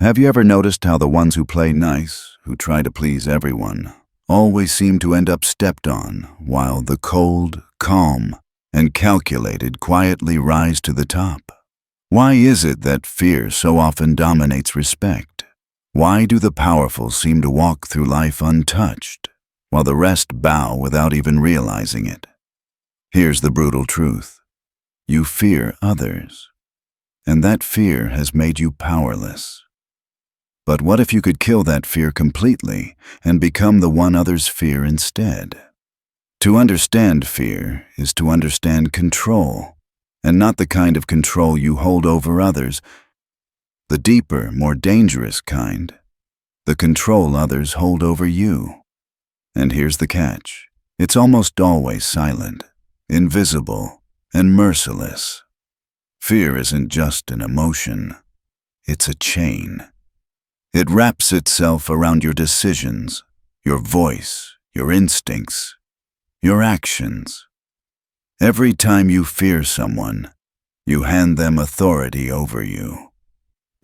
Have you ever noticed how the ones who play nice, who try to please everyone, always seem to end up stepped on, while the cold, calm, and calculated quietly rise to the top? Why is it that fear so often dominates respect? Why do the powerful seem to walk through life untouched, while the rest bow without even realizing it? Here's the brutal truth. You fear others, and that fear has made you powerless. But what if you could kill that fear completely and become the one others fear instead? To understand fear is to understand control, and not the kind of control you hold over others, the deeper, more dangerous kind, the control others hold over you. And here's the catch. It's almost always silent, invisible, and merciless. Fear isn't just an emotion. It's a chain. It wraps itself around your decisions, your voice, your instincts, your actions. Every time you fear someone, you hand them authority over you.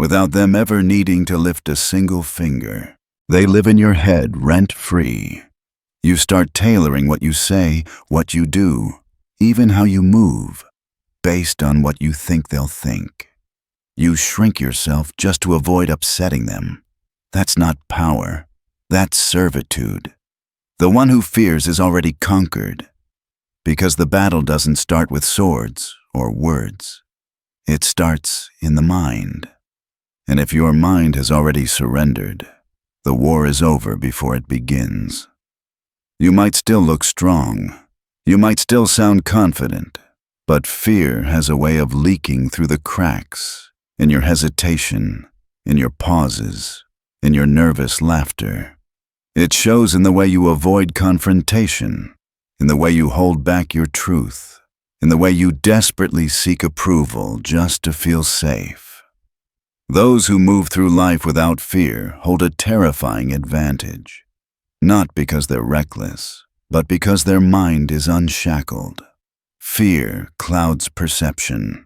Without them ever needing to lift a single finger, they live in your head rent-free. You start tailoring what you say, what you do, even how you move, based on what you think they'll think. You shrink yourself just to avoid upsetting them. That's not power. That's servitude. The one who fears is already conquered, because the battle doesn't start with swords or words. It starts in the mind. And if your mind has already surrendered, the war is over before it begins. You might still look strong. You might still sound confident, but fear has a way of leaking through the cracks, in your hesitation, in your pauses, in your nervous laughter. It shows in the way you avoid confrontation, in the way you hold back your truth, in the way you desperately seek approval just to feel safe. Those who move through life without fear hold a terrifying advantage, not because they're reckless, but because their mind is unshackled. Fear clouds perception.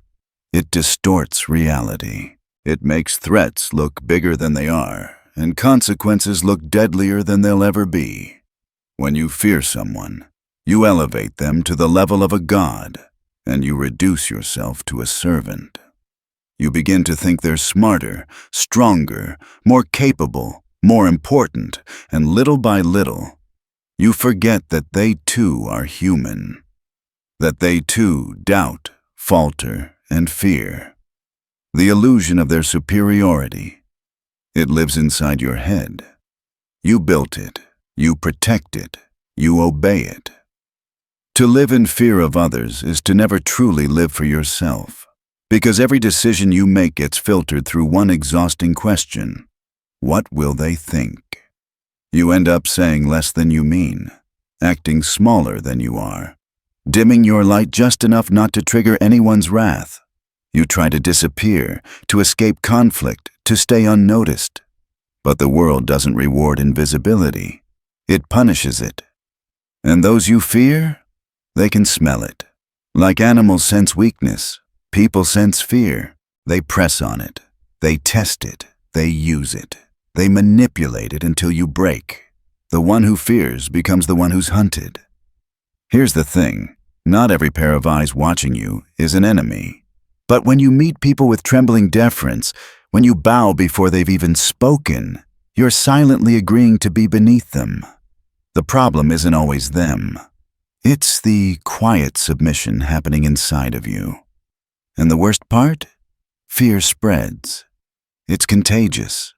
It distorts reality. It makes threats look bigger than they are, and consequences look deadlier than they'll ever be. When you fear someone, you elevate them to the level of a god, and you reduce yourself to a servant. You begin to think they're smarter, stronger, more capable, more important, and little by little, you forget that they too are human, that they too doubt, falter, and fear. The illusion of their superiority, it lives inside your head. You built it, you protect it, you obey it. To live in fear of others is to never truly live for yourself. Because every decision you make gets filtered through one exhausting question. What will they think? You end up saying less than you mean, acting smaller than you are, dimming your light just enough not to trigger anyone's wrath. You try to disappear, to escape conflict, to stay unnoticed. But the world doesn't reward invisibility. It punishes it. And those you fear, they can smell it. Like animals sense weakness, people sense fear. They press on it. They test it. They use it. They manipulate it until you break. The one who fears becomes the one who's hunted. Here's the thing. Not every pair of eyes watching you is an enemy. But when you meet people with trembling deference, when you bow before they've even spoken, you're silently agreeing to be beneath them. The problem isn't always them. It's the quiet submission happening inside of you. And the worst part? Fear spreads. It's contagious.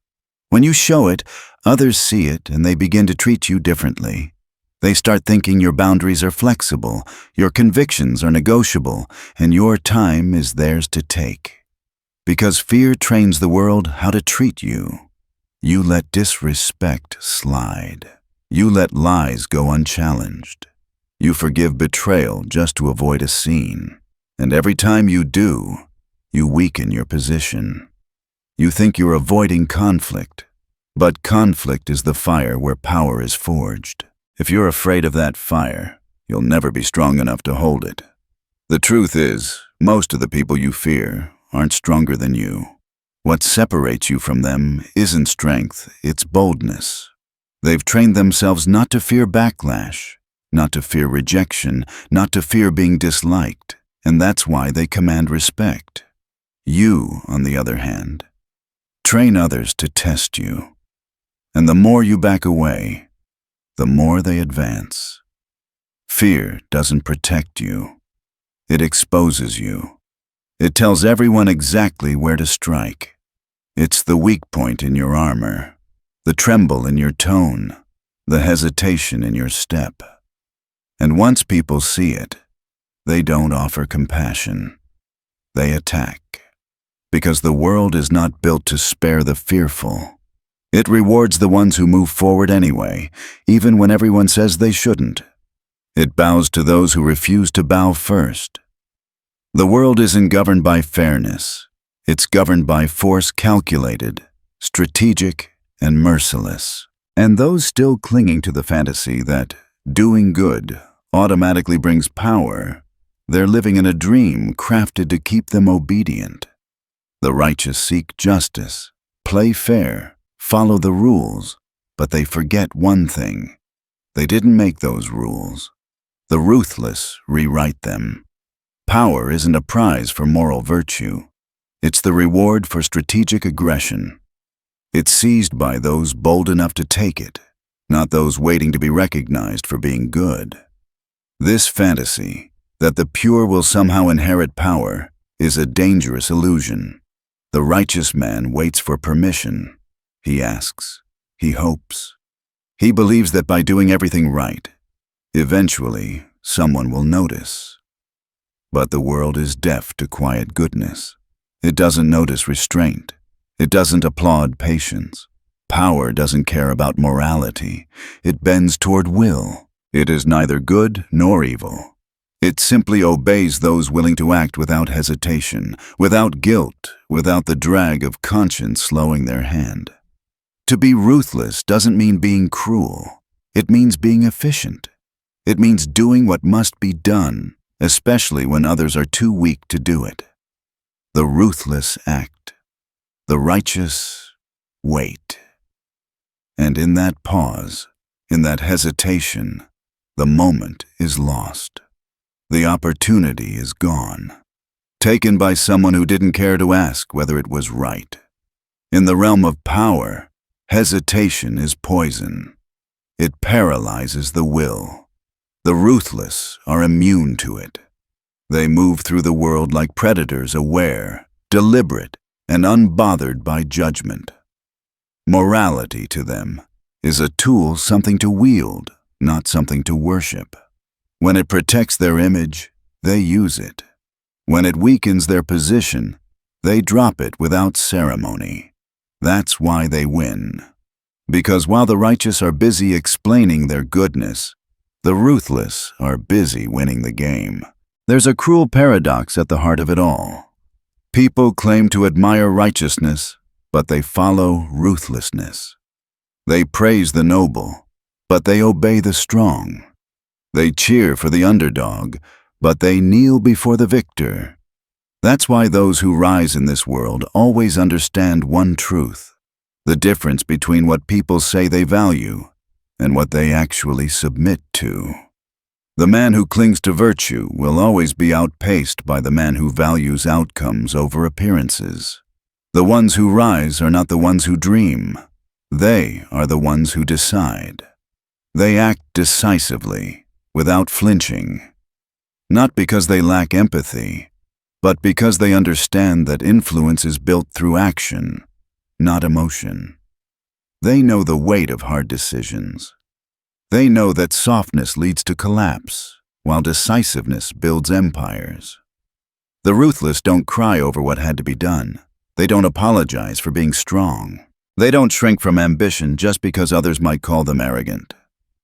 When you show it, others see it and they begin to treat you differently. They start thinking your boundaries are flexible, your convictions are negotiable, and your time is theirs to take. Because fear trains the world how to treat you. You let disrespect slide. You let lies go unchallenged. You forgive betrayal just to avoid a scene. And every time you do, you weaken your position. You think you're avoiding conflict, but conflict is the fire where power is forged. If you're afraid of that fire, you'll never be strong enough to hold it. The truth is, most of the people you fear aren't stronger than you. What separates you from them isn't strength, it's boldness. They've trained themselves not to fear backlash, not to fear rejection, not to fear being disliked, and that's why they command respect. You, on the other hand, train others to test you. And the more you back away, the more they advance. Fear doesn't protect you. It exposes you. It tells everyone exactly where to strike. It's the weak point in your armor, the tremble in your tone, the hesitation in your step. And once people see it, they don't offer compassion. They attack. Because the world is not built to spare the fearful. It rewards the ones who move forward anyway, even when everyone says they shouldn't. It bows to those who refuse to bow first. The world isn't governed by fairness. It's governed by force calculated, strategic, and merciless. And those still clinging to the fantasy that doing good automatically brings power, they're living in a dream crafted to keep them obedient. The righteous seek justice, play fair, follow the rules, but they forget one thing. They didn't make those rules. The ruthless rewrite them. Power isn't a prize for moral virtue. It's the reward for strategic aggression. It's seized by those bold enough to take it, not those waiting to be recognized for being good. This fantasy, that the pure will somehow inherit power, is a dangerous illusion. The righteous man waits for permission. He asks. He hopes. He believes that by doing everything right, eventually someone will notice. But the world is deaf to quiet goodness. It doesn't notice restraint. It doesn't applaud patience. Power doesn't care about morality. It bends toward will. It is neither good nor evil. It simply obeys those willing to act without hesitation, without guilt, without the drag of conscience slowing their hand. To be ruthless doesn't mean being cruel. It means being efficient. It means doing what must be done, especially when others are too weak to do it. The ruthless act. The righteous wait. And in that pause, in that hesitation, the moment is lost. The opportunity is gone, taken by someone who didn't care to ask whether it was right. In the realm of power, hesitation is poison. It paralyzes the will. The ruthless are immune to it. They move through the world like predators, aware, deliberate, and unbothered by judgment. Morality to them is a tool, something to wield, not something to worship. When it protects their image, they use it. When it weakens their position, they drop it without ceremony. That's why they win. Because while the righteous are busy explaining their goodness, the ruthless are busy winning the game. There's a cruel paradox at the heart of it all. People claim to admire righteousness, but they follow ruthlessness. They praise the noble, but they obey the strong. They cheer for the underdog, but they kneel before the victor. That's why those who rise in this world always understand one truth: the difference between what people say they value and what they actually submit to. The man who clings to virtue will always be outpaced by the man who values outcomes over appearances. The ones who rise are not the ones who dream. They are the ones who decide. They act decisively, without flinching. Not because they lack empathy, but because they understand that influence is built through action, not emotion. They know the weight of hard decisions. They know that softness leads to collapse, while decisiveness builds empires. The ruthless don't cry over what had to be done. They don't apologize for being strong. They don't shrink from ambition just because others might call them arrogant.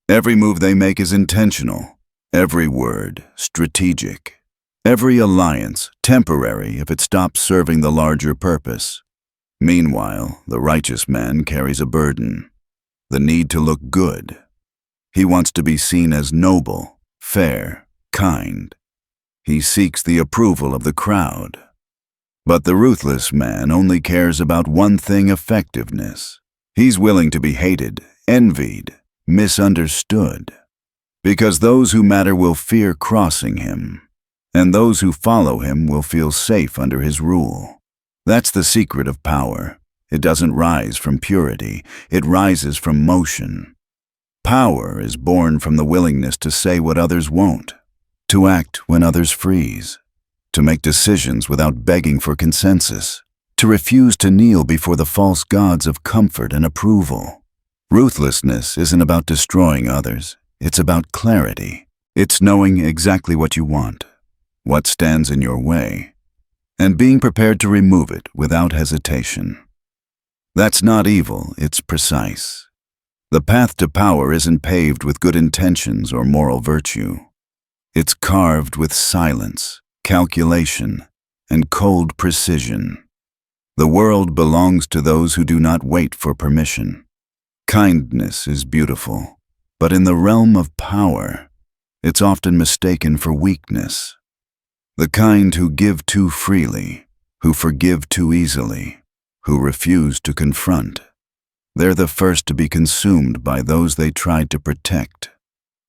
Every move they make is intentional. Every word, strategic. Every alliance, temporary if it stops serving the larger purpose. Meanwhile, the righteous man carries a burden. The need to look good. He wants to be seen as noble, fair, kind. He seeks the approval of the crowd. But the ruthless man only cares about one thing: effectiveness. He's willing to be hated, envied, misunderstood, because those who matter will fear crossing him, and those who follow him will feel safe under his rule. That's the secret of power. It doesn't rise from purity, it rises from motion. Power is born from the willingness to say what others won't, to act when others freeze, to make decisions without begging for consensus, to refuse to kneel before the false gods of comfort and approval. Ruthlessness isn't about destroying others, it's about clarity. It's knowing exactly what you want, what stands in your way, and being prepared to remove it without hesitation. That's not evil, it's precise. The path to power isn't paved with good intentions or moral virtue. It's carved with silence, calculation, and cold precision. The world belongs to those who do not wait for permission. Kindness is beautiful, but in the realm of power, it's often mistaken for weakness. The kind who give too freely, who forgive too easily, who refuse to confront. They're the first to be consumed by those they tried to protect.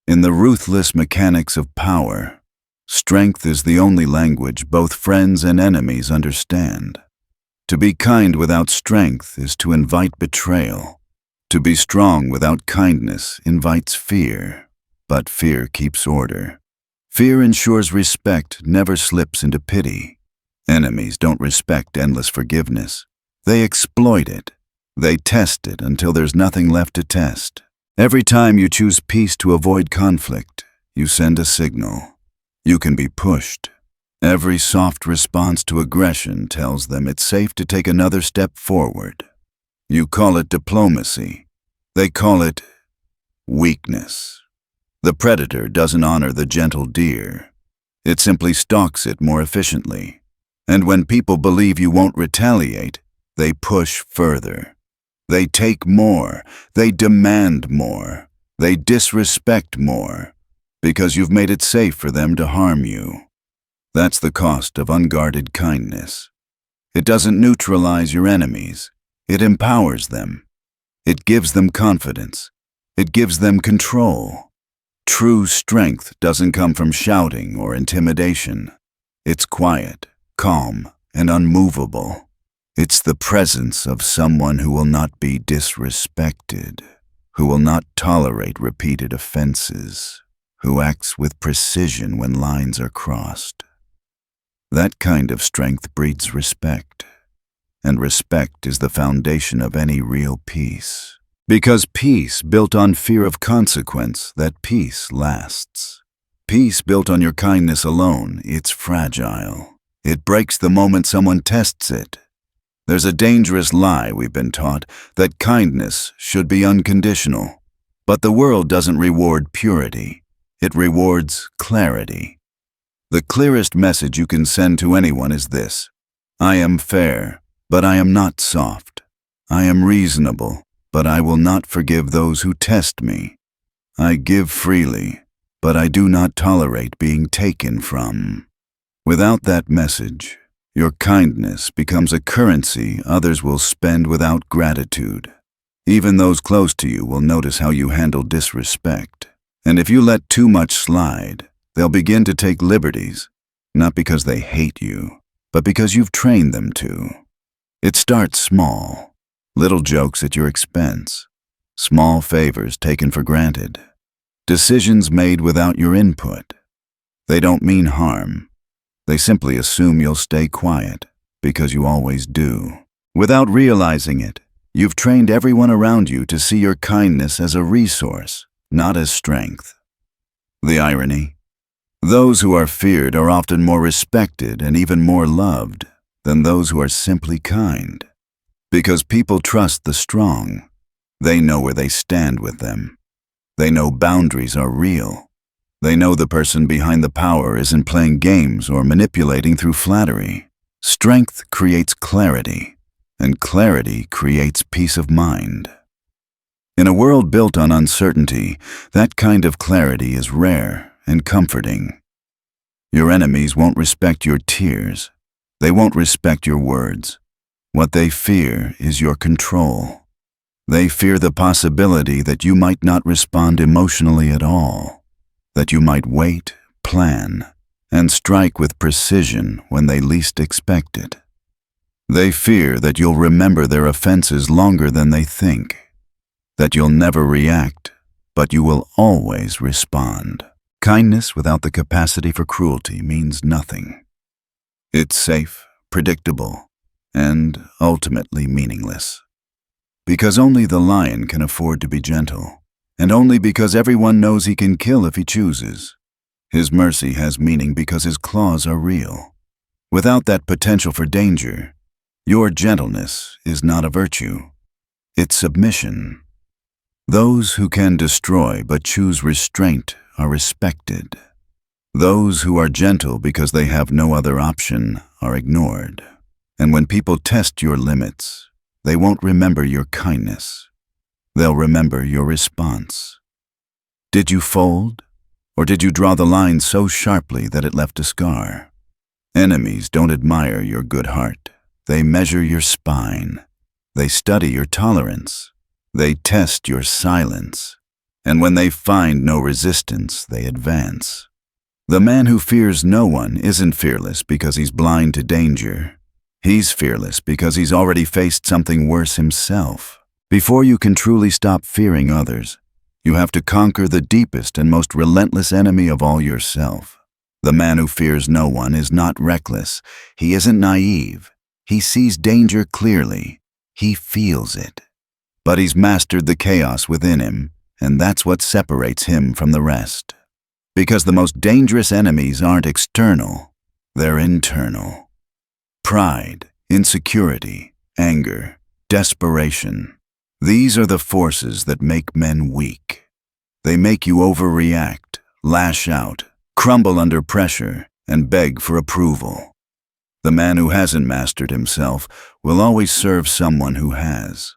In the ruthless mechanics of power, strength is the only language both friends and enemies understand. To be kind without strength is to invite betrayal. To be strong without kindness invites fear, but fear keeps order. Fear ensures respect never slips into pity. Enemies don't respect endless forgiveness. They exploit it. They test it until there's nothing left to test. Every time you choose peace to avoid conflict, you send a signal. You can be pushed. Every soft response to aggression tells them it's safe to take another step forward. You call it diplomacy. They call it weakness. The predator doesn't honor the gentle deer. It simply stalks it more efficiently. And when people believe you won't retaliate, they push further. They take more. They demand more. They disrespect more, because you've made it safe for them to harm you. That's the cost of unguarded kindness. It doesn't neutralize your enemies. It empowers them. It gives them confidence. It gives them control. True strength doesn't come from shouting or intimidation. It's quiet, calm, and unmovable. It's the presence of someone who will not be disrespected, who will not tolerate repeated offenses, who acts with precision when lines are crossed. That kind of strength breeds respect, and respect is the foundation of any real peace. Because peace built on fear of consequence, that peace lasts. Peace built on your kindness alone, it's fragile. It breaks the moment someone tests it. There's a dangerous lie we've been taught, that kindness should be unconditional. But the world doesn't reward purity. It rewards clarity. The clearest message you can send to anyone is this: I am fair, but I am not soft. I am reasonable, but I will not forgive those who test me. I give freely, but I do not tolerate being taken from. Without that message, your kindness becomes a currency others will spend without gratitude. Even those close to you will notice how you handle disrespect. And if you let too much slide, they'll begin to take liberties, not because they hate you, but because you've trained them to. It starts small, little jokes at your expense, small favors taken for granted, decisions made without your input. They don't mean harm. They simply assume you'll stay quiet, because you always do. Without realizing it, you've trained everyone around you to see your kindness as a resource, not as strength. The irony? Those who are feared are often more respected and even more loved than those who are simply kind. Because people trust the strong. They know where they stand with them. They know boundaries are real. They know the person behind the power isn't playing games or manipulating through flattery. Strength creates clarity, and clarity creates peace of mind. In a world built on uncertainty, that kind of clarity is rare and comforting. Your enemies won't respect your tears. They won't respect your words. What they fear is your control. They fear the possibility that you might not respond emotionally at all, that you might wait, plan, and strike with precision when they least expect it. They fear that you'll remember their offenses longer than they think, that you'll never react, but you will always respond. Kindness without the capacity for cruelty means nothing. It's safe, predictable, and ultimately meaningless. Because only the lion can afford to be gentle, and only because everyone knows he can kill if he chooses. His mercy has meaning because his claws are real. Without that potential for danger, your gentleness is not a virtue. It's submission. Those who can destroy but choose restraint are respected. Those who are gentle because they have no other option are ignored. And when people test your limits, they won't remember your kindness. They'll remember your response. Did you fold? Or did you draw the line so sharply that it left a scar? Enemies don't admire your good heart. They measure your spine. They study your tolerance. They test your silence. And when they find no resistance, they advance. The man who fears no one isn't fearless because he's blind to danger. He's fearless because he's already faced something worse himself. Before you can truly stop fearing others, you have to conquer the deepest and most relentless enemy of all, yourself. The man who fears no one is not reckless. He isn't naive. He sees danger clearly. He feels it. But he's mastered the chaos within him, and that's what separates him from the rest. Because the most dangerous enemies aren't external, they're internal. Pride, insecurity, anger, desperation. These are the forces that make men weak. They make you overreact, lash out, crumble under pressure, and beg for approval. The man who hasn't mastered himself will always serve someone who has.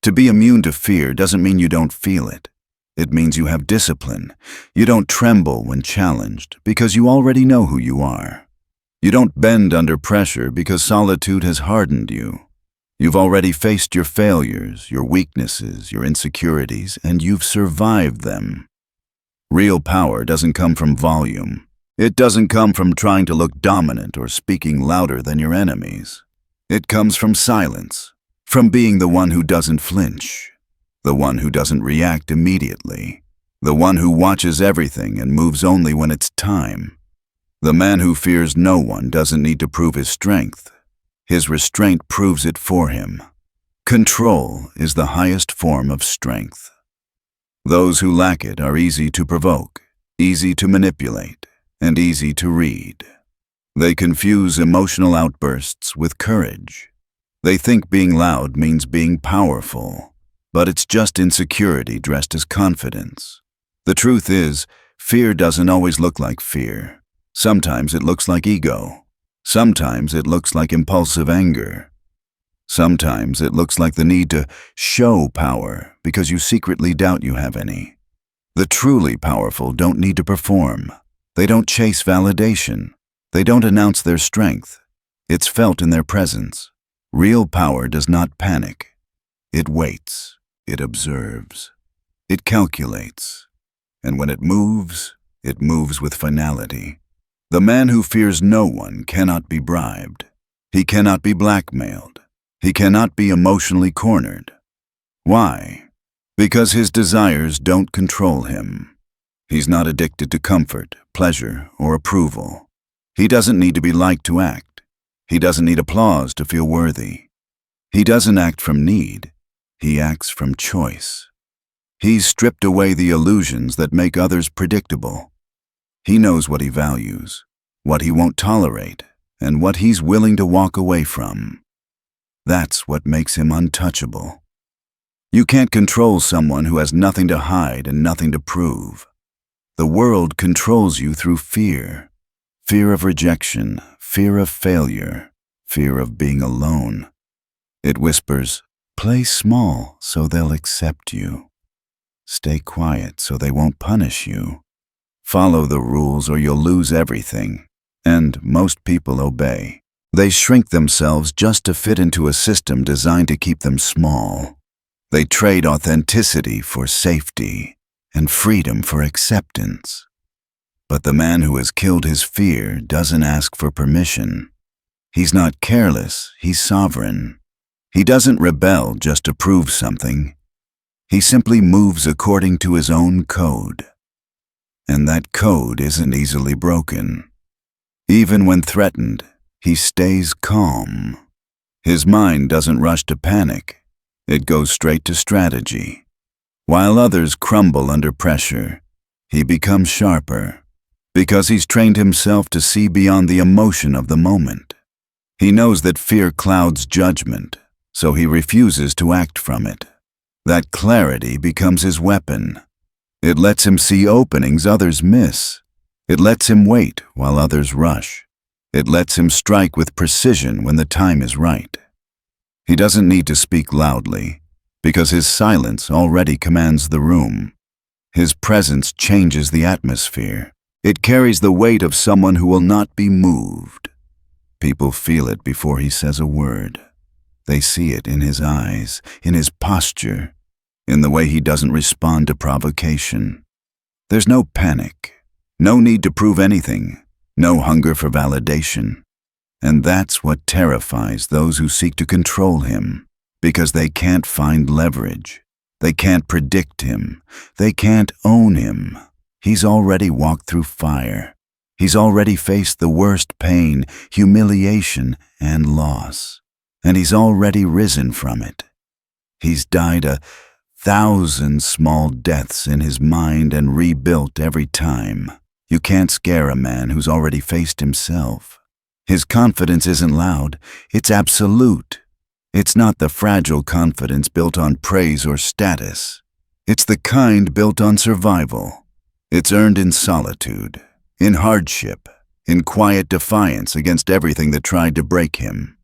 To be immune to fear doesn't mean you don't feel it. It means you have discipline. You don't tremble when challenged because you already know who you are. You don't bend under pressure because solitude has hardened you. You've already faced your failures, your weaknesses, your insecurities, and you've survived them. Real power doesn't come from volume. It doesn't come from trying to look dominant or speaking louder than your enemies. It comes from silence, from being the one who doesn't flinch, the one who doesn't react immediately, the one who watches everything and moves only when it's time. The man who fears no one doesn't need to prove his strength. His restraint proves it for him. Control is the highest form of strength. Those who lack it are easy to provoke, easy to manipulate, and easy to read. They confuse emotional outbursts with courage. They think being loud means being powerful, but it's just insecurity dressed as confidence. The truth is, fear doesn't always look like fear. Sometimes it looks like ego. Sometimes it looks like impulsive anger. Sometimes it looks like the need to show power because you secretly doubt you have any. The truly powerful don't need to perform. They don't chase validation. They don't announce their strength. It's felt in their presence. Real power does not panic. It waits. It observes. It calculates. And when it moves with finality. The man who fears no one cannot be bribed. He cannot be blackmailed. He cannot be emotionally cornered. Why? Because his desires don't control him. He's not addicted to comfort, pleasure, or approval. He doesn't need to be liked to act. He doesn't need applause to feel worthy. He doesn't act from need. He acts from choice. He's stripped away the illusions that make others predictable. He knows what he values, what he won't tolerate, and what he's willing to walk away from. That's what makes him untouchable. You can't control someone who has nothing to hide and nothing to prove. The world controls you through fear. Fear of rejection, fear of failure, fear of being alone. It whispers, play small so they'll accept you. Stay quiet so they won't punish you. Follow the rules or you'll lose everything. And most people obey. They shrink themselves just to fit into a system designed to keep them small. They trade authenticity for safety and freedom for acceptance. But the man who has killed his fear doesn't ask for permission. He's not careless, he's sovereign. He doesn't rebel just to prove something. He simply moves according to his own code. And that code isn't easily broken. Even when threatened, he stays calm. His mind doesn't rush to panic. It goes straight to strategy. While others crumble under pressure, he becomes sharper, because he's trained himself to see beyond the emotion of the moment. He knows that fear clouds judgment, so he refuses to act from it. That clarity becomes his weapon. It lets him see openings others miss. It lets him wait while others rush. It lets him strike with precision when the time is right. He doesn't need to speak loudly, because his silence already commands the room. His presence changes the atmosphere. It carries the weight of someone who will not be moved. People feel it before he says a word. They see it in his eyes, in his posture, in the way he doesn't respond to provocation. There's no panic, no need to prove anything, no hunger for validation. And that's what terrifies those who seek to control him, because they can't find leverage. They can't predict him. They can't own him. He's already walked through fire. He's already faced the worst pain, humiliation, and loss. And he's already risen from it. He's died 1,000 small deaths in his mind and rebuilt every time. You can't scare a man who's already faced himself. His confidence isn't loud, it's absolute. It's not the fragile confidence built on praise or status. It's the kind built on survival. It's earned in solitude, in hardship, in quiet defiance against everything that tried to break him.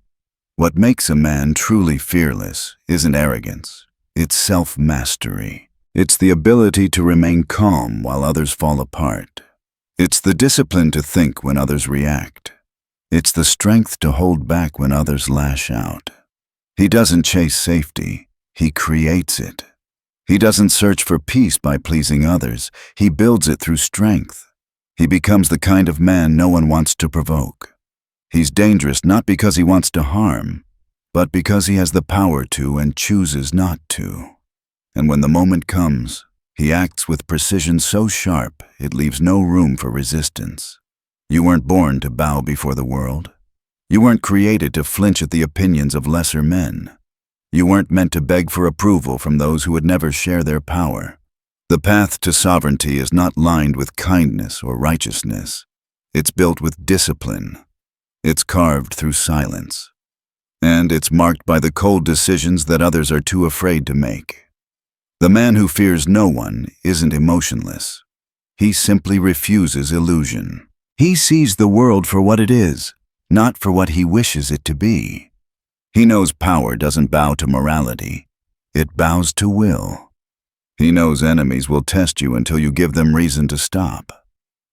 What makes a man truly fearless isn't arrogance, it's self-mastery. It's the ability to remain calm while others fall apart. It's the discipline to think when others react. It's the strength to hold back when others lash out. He doesn't chase safety, he creates it. He doesn't search for peace by pleasing others, he builds it through strength. He becomes the kind of man no one wants to provoke. He's dangerous not because he wants to harm, but because he has the power to and chooses not to. And when the moment comes, he acts with precision so sharp it leaves no room for resistance. You weren't born to bow before the world. You weren't created to flinch at the opinions of lesser men. You weren't meant to beg for approval from those who would never share their power. The path to sovereignty is not lined with kindness or righteousness. It's built with discipline. It's carved through silence. And it's marked by the cold decisions that others are too afraid to make. The man who fears no one isn't emotionless. He simply refuses illusion. He sees the world for what it is, not for what he wishes it to be. He knows power doesn't bow to morality. It bows to will. He knows enemies will test you until you give them reason to stop.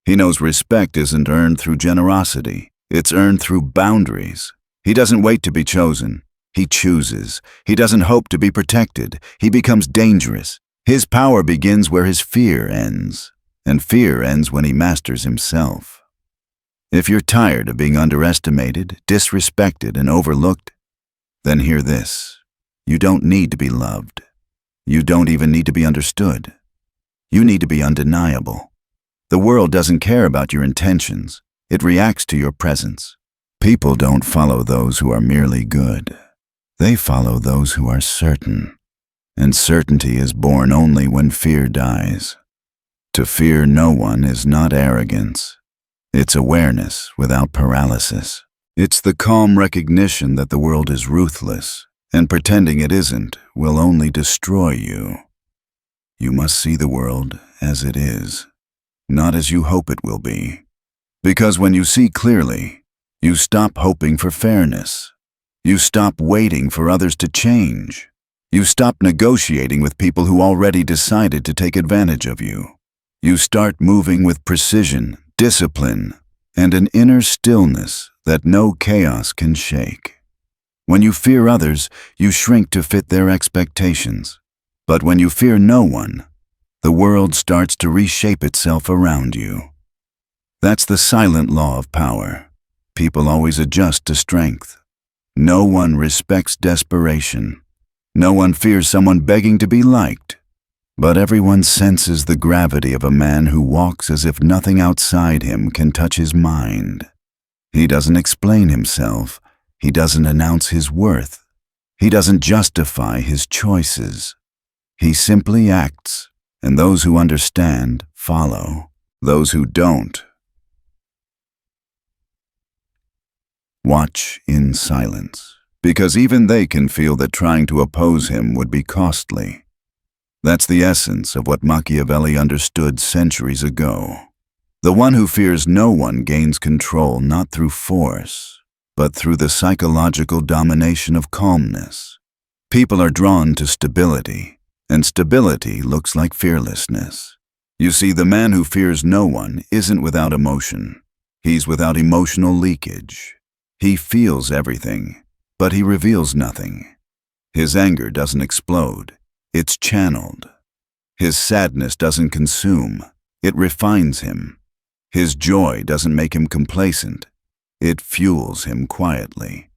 He knows respect isn't earned through generosity. It's earned through boundaries. He doesn't wait to be chosen. He chooses. He doesn't hope to be protected. He becomes dangerous. His power begins where his fear ends, and fear ends when he masters himself. If you're tired of being underestimated, disrespected, and overlooked, then hear this. You don't need to be loved. You don't even need to be understood. You need to be undeniable. The world doesn't care about your intentions. It reacts to your presence. People don't follow those who are merely good. They follow those who are certain. And certainty is born only when fear dies. To fear no one is not arrogance. It's awareness without paralysis. It's the calm recognition that the world is ruthless, and pretending it isn't will only destroy you. You must see the world as it is, not as you hope it will be. Because when you see clearly, you stop hoping for fairness. You stop waiting for others to change. You stop negotiating with people who already decided to take advantage of you. You start moving with precision, discipline, and an inner stillness that no chaos can shake. When you fear others, you shrink to fit their expectations. But when you fear no one, the world starts to reshape itself around you. That's the silent law of power. People always adjust to strength. No one respects desperation. No one fears someone begging to be liked. But everyone senses the gravity of a man who walks as if nothing outside him can touch his mind. He doesn't explain himself. He doesn't announce his worth. He doesn't justify his choices. He simply acts, and those who understand follow. Those who don't watch in silence, because even they can feel that trying to oppose him would be costly. That's the essence of what Machiavelli understood centuries ago. The one who fears no one gains control not through force, but through the psychological domination of calmness. People are drawn to stability, and stability looks like fearlessness. You see, the man who fears no one isn't without emotion. He's without emotional leakage. He feels everything, but he reveals nothing. His anger doesn't explode, it's channeled. His sadness doesn't consume, it refines him. His joy doesn't make him complacent, it fuels him quietly.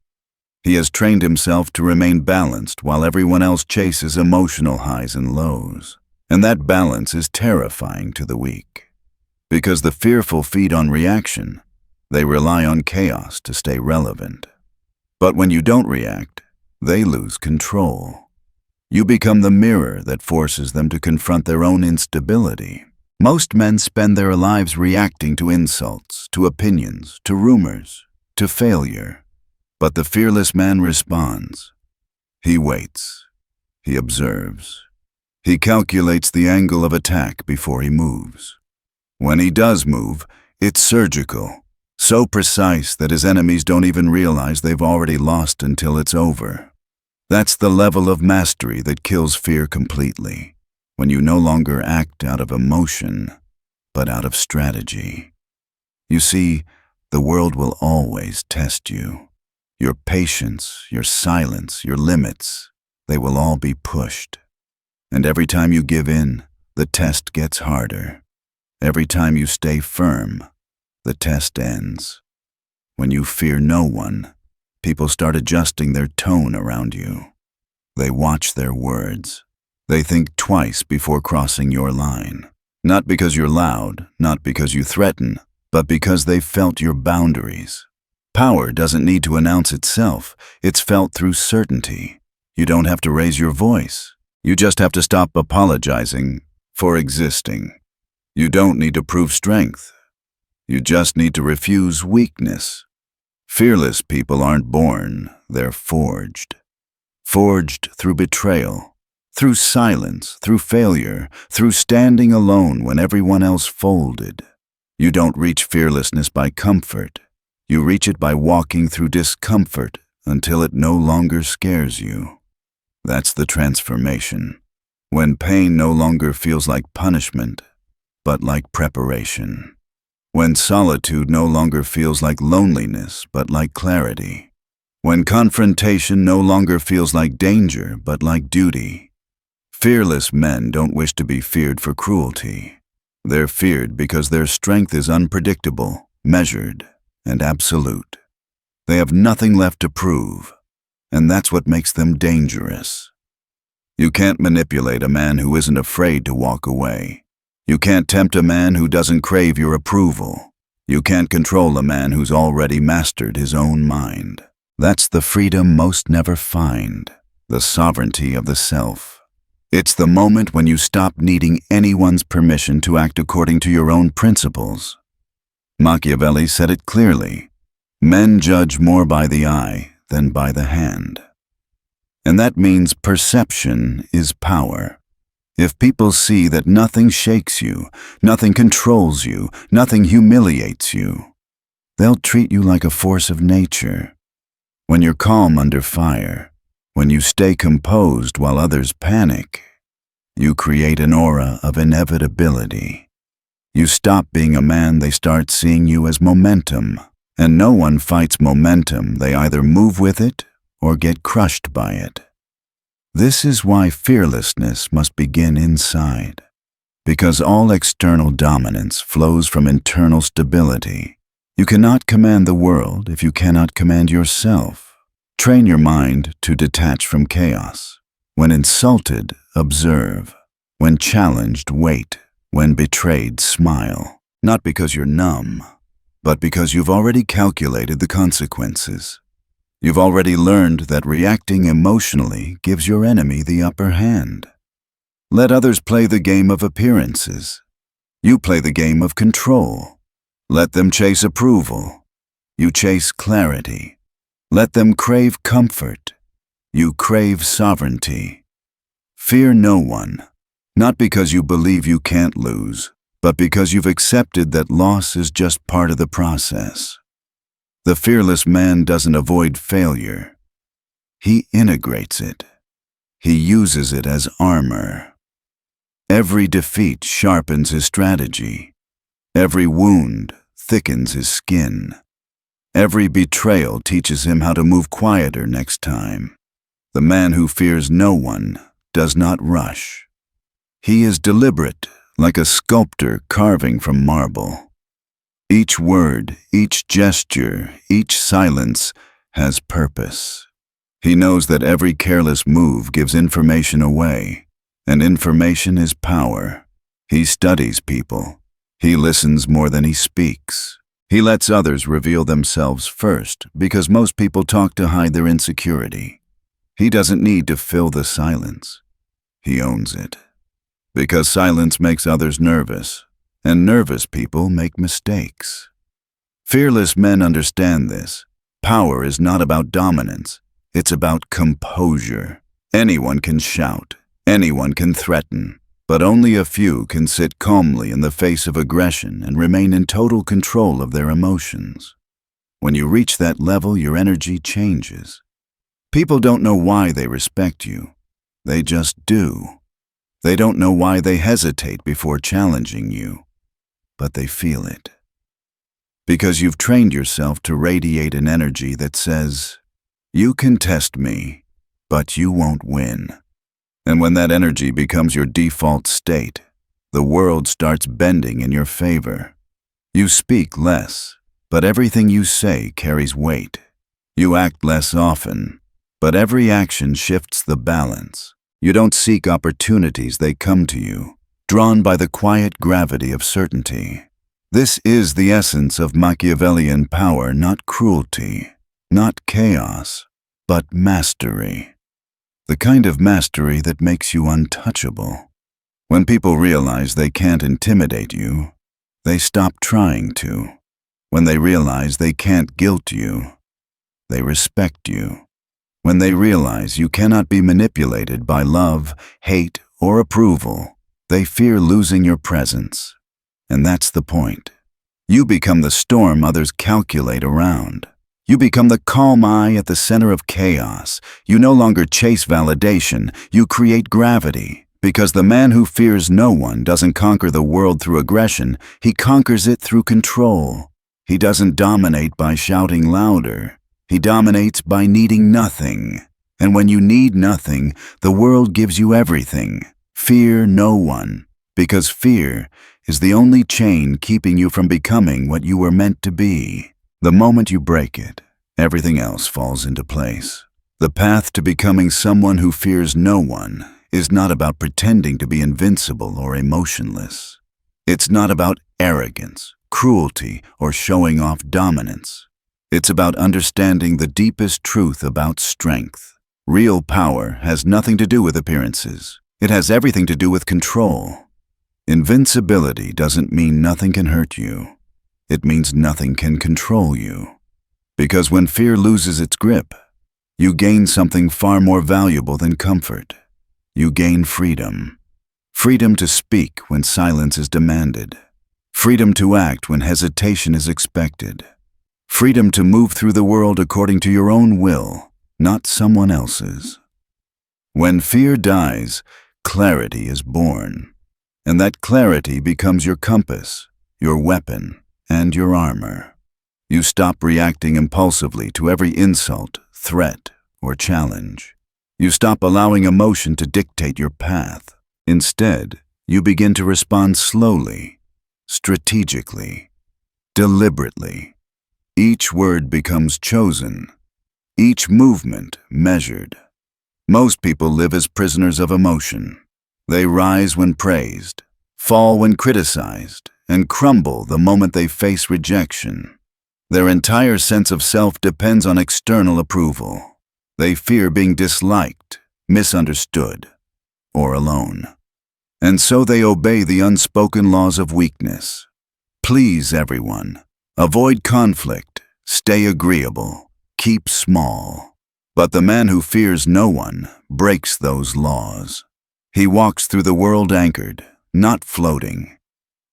He has trained himself to remain balanced while everyone else chases emotional highs and lows. And that balance is terrifying to the weak. Because the fearful feed on reaction, they rely on chaos to stay relevant. But when you don't react, they lose control. You become the mirror that forces them to confront their own instability. Most men spend their lives reacting to insults, to opinions, to rumors, to failure. But the fearless man responds. He waits. He observes. He calculates the angle of attack before he moves. When he does move, it's surgical, so precise that his enemies don't even realize they've already lost until it's over. That's the level of mastery that kills fear completely. When you no longer act out of emotion, but out of strategy. You see, the world will always test you. Your patience, your silence, your limits, they will all be pushed. And every time you give in, the test gets harder. Every time you stay firm, the test ends. When you fear no one, people start adjusting their tone around you. They watch their words. They think twice before crossing your line. Not because you're loud, not because you threaten, but because they've felt your boundaries. Power doesn't need to announce itself. It's felt through certainty. You don't have to raise your voice. You just have to stop apologizing for existing. You don't need to prove strength. You just need to refuse weakness. Fearless people aren't born, they're forged. Forged through betrayal, through silence, through failure, through standing alone when everyone else folded. You don't reach fearlessness by comfort. You reach it by walking through discomfort until it no longer scares you. That's the transformation. When pain no longer feels like punishment, but like preparation. When solitude no longer feels like loneliness, but like clarity. When confrontation no longer feels like danger, but like duty. Fearless men don't wish to be feared for cruelty. They're feared because their strength is unpredictable, measured, and absolute. They have nothing left to prove, and that's what makes them dangerous. You can't manipulate a man who isn't afraid to walk away. You can't tempt a man who doesn't crave your approval. You can't control a man who's already mastered his own mind. That's the freedom most never find, the sovereignty of the self. It's the moment when you stop needing anyone's permission to act according to your own principles. Machiavelli said it clearly. Men judge more by the eye than by the hand. And that means perception is power. If people see that nothing shakes you, nothing controls you, nothing humiliates you, they'll treat you like a force of nature. When you're calm under fire, when you stay composed while others panic, you create an aura of inevitability. You stop being a man, they start seeing you as momentum, And no one fights momentum, they either move with it or get crushed by it. This is why fearlessness must begin inside, because all external dominance flows from internal stability. You cannot command the world if you cannot command yourself. Train your mind to detach from chaos. When insulted, observe. When challenged, wait. When betrayed, smile. Not because you're numb, but because you've already calculated the consequences. You've already learned that reacting emotionally gives your enemy the upper hand. Let others play the game of appearances. You play the game of control. Let them chase approval. You chase clarity. Let them crave comfort. You crave sovereignty. Fear no one, not because you believe you can't lose, but because you've accepted that loss is just part of the process. The fearless man doesn't avoid failure. He integrates it. He uses it as armor. Every defeat sharpens his strategy. Every wound thickens his skin. Every betrayal teaches him how to move quieter next time. The man who fears no one does not rush. He is deliberate, like a sculptor carving from marble. Each word, each gesture, each silence has purpose. He knows that every careless move gives information away, and information is power. He studies people. He listens more than he speaks. He lets others reveal themselves first because most people talk to hide their insecurity. He doesn't need to fill the silence. He owns it. Because silence makes others nervous, and nervous people make mistakes. Fearless men understand this. Power is not about dominance. It's about composure. Anyone can shout. Anyone can threaten. But only a few can sit calmly in the face of aggression and remain in total control of their emotions. When you reach that level, your energy changes. People don't know why they respect you. They just do. They don't know why they hesitate before challenging you, but they feel it. Because you've trained yourself to radiate an energy that says, "You can test me, but you won't win." And when that energy becomes your default state, the world starts bending in your favor. You speak less, but everything you say carries weight. You act less often, but every action shifts the balance. You don't seek opportunities, they come to you, drawn by the quiet gravity of certainty. This is the essence of Machiavellian power, not cruelty, not chaos, but mastery. The kind of mastery that makes you untouchable. When people realize they can't intimidate you, they stop trying to. When they realize they can't guilt you, they respect you. When they realize you cannot be manipulated by love, hate, or approval, they fear losing your presence. And that's the point. You become the storm others calculate around. You become the calm eye at the center of chaos. You no longer chase validation, you create gravity. Because the man who fears no one doesn't conquer the world through aggression, he conquers it through control. He doesn't dominate by shouting louder. He dominates by needing nothing. And when you need nothing, the world gives you everything. Fear no one, because fear is the only chain keeping you from becoming what you were meant to be. The moment you break it, everything else falls into place. The path to becoming someone who fears no one is not about pretending to be invincible or emotionless. It's not about arrogance, cruelty, or showing off dominance. It's about understanding the deepest truth about strength. Real power has nothing to do with appearances. It has everything to do with control. Invincibility doesn't mean nothing can hurt you. It means nothing can control you. Because when fear loses its grip, you gain something far more valuable than comfort. You gain freedom. Freedom to speak when silence is demanded. Freedom to act when hesitation is expected. Freedom to move through the world according to your own will, not someone else's. When fear dies, clarity is born. And that clarity becomes your compass, your weapon, and your armor. You stop reacting impulsively to every insult, threat, or challenge. You stop allowing emotion to dictate your path. Instead, you begin to respond slowly, strategically, deliberately. Each word becomes chosen, each movement measured. Most people live as prisoners of emotion. They rise when praised, fall when criticized, and crumble the moment they face rejection. Their entire sense of self depends on external approval. They fear being disliked, misunderstood, or alone. And so they obey the unspoken laws of weakness. Please everyone. Avoid conflict. Stay agreeable. Keep small. But the man who fears no one breaks those laws. He walks through the world anchored, not floating.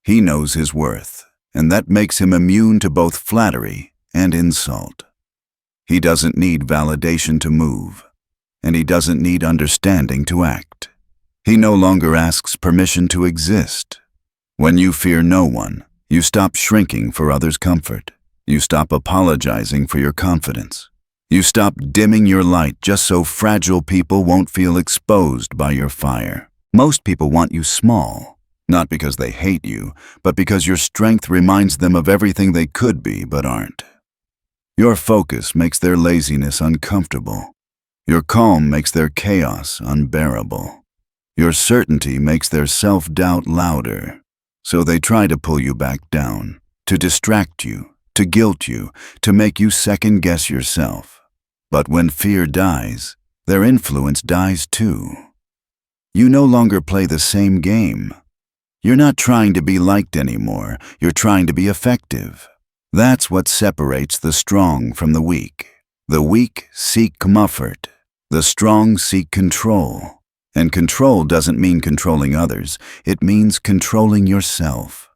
He knows his worth, and that makes him immune to both flattery and insult. He doesn't need validation to move, and he doesn't need understanding to act. He no longer asks permission to exist. When you fear no one, you stop shrinking for others' comfort. You stop apologizing for your confidence. You stop dimming your light just so fragile people won't feel exposed by your fire. Most people want you small, not because they hate you, but because your strength reminds them of everything they could be but aren't. Your focus makes their laziness uncomfortable. Your calm makes their chaos unbearable. Your certainty makes their self-doubt louder. So they try to pull you back down, to distract you, to guilt you, to make you second-guess yourself. But when fear dies, their influence dies too. You no longer play the same game. You're not trying to be liked anymore, you're trying to be effective. That's what separates the strong from the weak. The weak seek comfort, the strong seek control. And control doesn't mean controlling others, it means controlling yourself,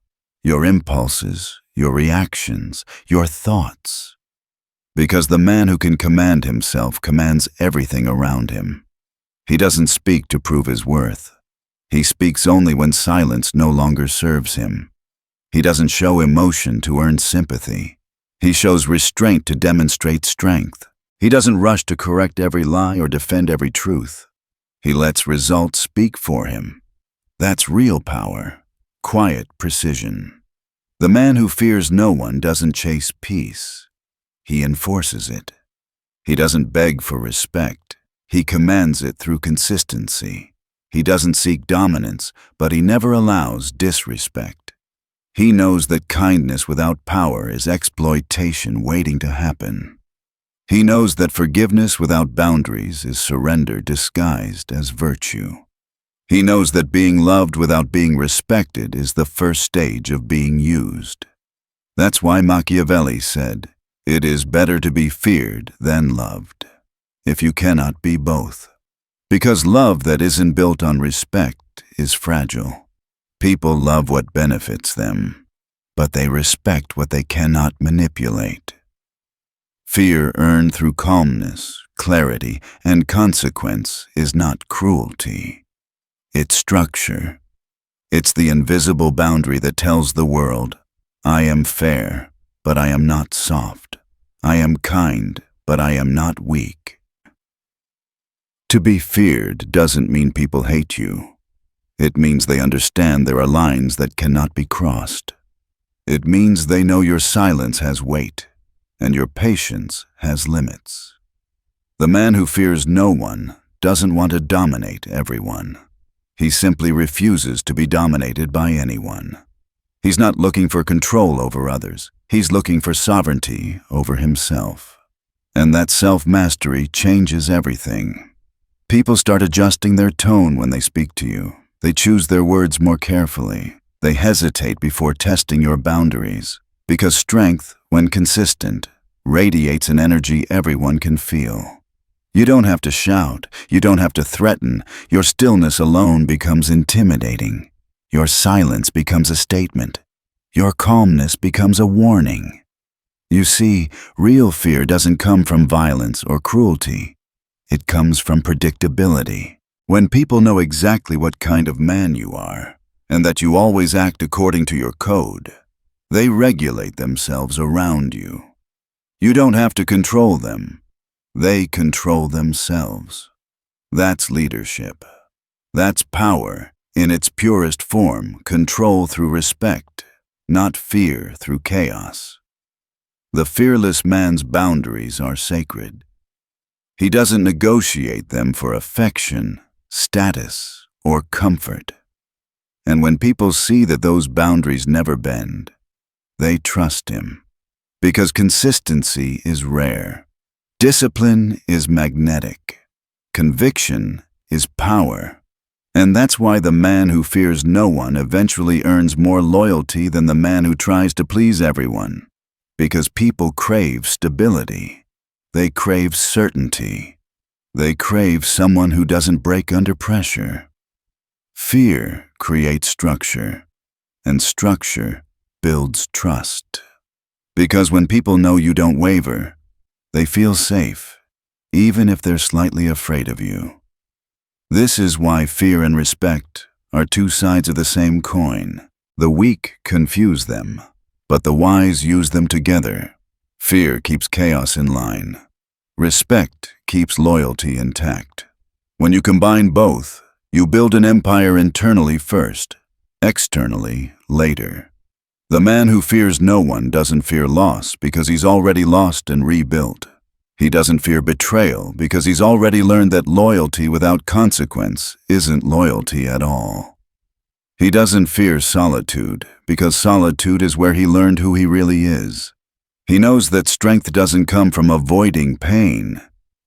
your impulses, your reactions, your thoughts. Because the man who can command himself commands everything around him. He doesn't speak to prove his worth. He speaks only when silence no longer serves him. He doesn't show emotion to earn sympathy. He shows restraint to demonstrate strength. He doesn't rush to correct every lie or defend every truth. He lets results speak for him. That's real power, quiet precision. The man who fears no one doesn't chase peace. He enforces it. He doesn't beg for respect. He commands it through consistency. He doesn't seek dominance, but he never allows disrespect. He knows that kindness without power is exploitation waiting to happen. He knows that forgiveness without boundaries is surrender disguised as virtue. He knows that being loved without being respected is the first stage of being used. That's why Machiavelli said, "It is better to be feared than loved, if you cannot be both." Because love that isn't built on respect is fragile. People love what benefits them, but they respect what they cannot manipulate. Fear earned through calmness, clarity, and consequence is not cruelty. It's structure. It's the invisible boundary that tells the world, I am fair, but I am not soft. I am kind, but I am not weak. To be feared doesn't mean people hate you. It means they understand there are lines that cannot be crossed. It means they know your silence has weight, and your patience has limits. The man who fears no one doesn't want to dominate everyone. He simply refuses to be dominated by anyone. He's not looking for control over others. He's looking for sovereignty over himself. And that self-mastery changes everything. People start adjusting their tone when they speak to you. They choose their words more carefully. They hesitate before testing your boundaries. Because strength, when consistent, radiates an energy everyone can feel. You don't have to shout. You don't have to threaten. Your stillness alone becomes intimidating. Your silence becomes a statement. Your calmness becomes a warning. You see, real fear doesn't come from violence or cruelty. It comes from predictability. When people know exactly what kind of man you are, and that you always act according to your code, they regulate themselves around you. You don't have to control them. They control themselves. That's leadership. That's power in its purest form, control through respect, not fear through chaos. The fearless man's boundaries are sacred. He doesn't negotiate them for affection, status, or comfort. And when people see that those boundaries never bend, they trust him. Because consistency is rare. Discipline is magnetic. Conviction is power. And that's why the man who fears no one eventually earns more loyalty than the man who tries to please everyone. Because people crave stability. They crave certainty. They crave someone who doesn't break under pressure. Fear creates structure, and structure builds trust. Because when people know you don't waver, they feel safe, even if they're slightly afraid of you. This is why fear and respect are two sides of the same coin. The weak confuse them, but the wise use them together. Fear keeps chaos in line. Respect keeps loyalty intact. When you combine both, you build an empire internally first, externally later. The man who fears no one doesn't fear loss because he's already lost and rebuilt. He doesn't fear betrayal because he's already learned that loyalty without consequence isn't loyalty at all. He doesn't fear solitude because solitude is where he learned who he really is. He knows that strength doesn't come from avoiding pain.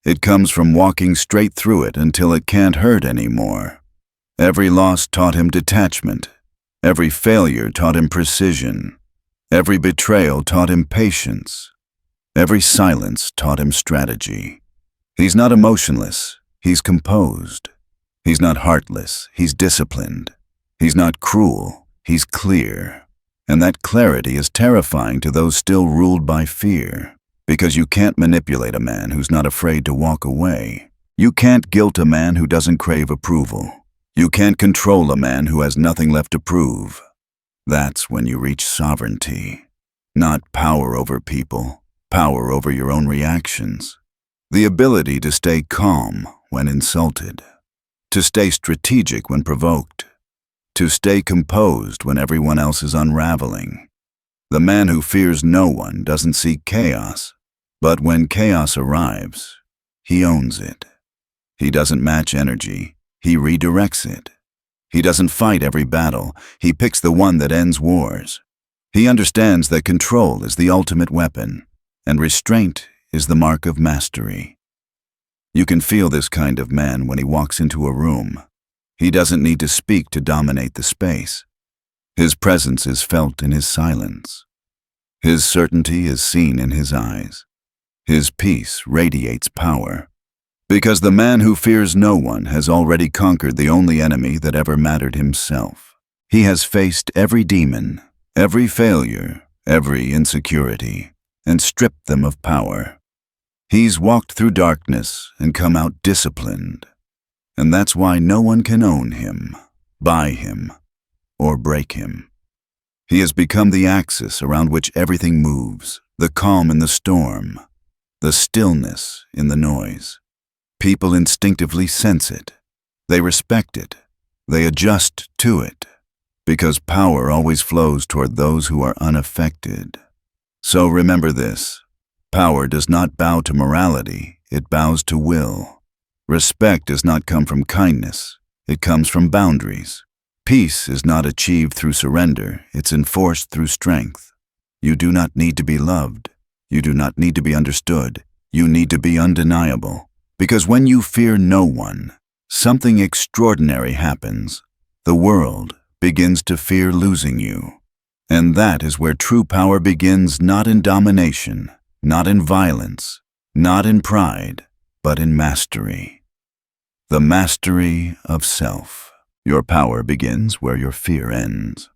It comes from walking straight through it until it can't hurt anymore. Every loss taught him detachment. Every failure taught him precision. Every betrayal taught him patience. Every silence taught him strategy. He's not emotionless, he's composed. He's not heartless, he's disciplined. He's not cruel, he's clear. And that clarity is terrifying to those still ruled by fear. Because you can't manipulate a man who's not afraid to walk away. You can't guilt a man who doesn't crave approval. You can't control a man who has nothing left to prove. That's when you reach sovereignty. Not power over people, power over your own reactions. The ability to stay calm when insulted. To stay strategic when provoked. To stay composed when everyone else is unraveling. The man who fears no one doesn't seek chaos, but when chaos arrives, he owns it. He doesn't match energy, he redirects it. He doesn't fight every battle, he picks the one that ends wars. He understands that control is the ultimate weapon, and restraint is the mark of mastery. You can feel this kind of man when he walks into a room. He doesn't need to speak to dominate the space. His presence is felt in his silence. His certainty is seen in his eyes. His peace radiates power. Because the man who fears no one has already conquered the only enemy that ever mattered, himself. He has faced every demon, every failure, every insecurity, and stripped them of power. He's walked through darkness and come out disciplined. And that's why no one can own him, buy him, or break him. He has become the axis around which everything moves, the calm in the storm, the stillness in the noise. People instinctively sense it. They respect it. They adjust to it. Because power always flows toward those who are unaffected. So remember this. Power does not bow to morality, it bows to will. Respect does not come from kindness, it comes from boundaries. Peace is not achieved through surrender, it's enforced through strength. You do not need to be loved. You do not need to be understood. You need to be undeniable. Because when you fear no one, something extraordinary happens. The world begins to fear losing you. And that is where true power begins, not in domination, not in violence, not in pride, but in mastery. The mastery of self. Your power begins where your fear ends.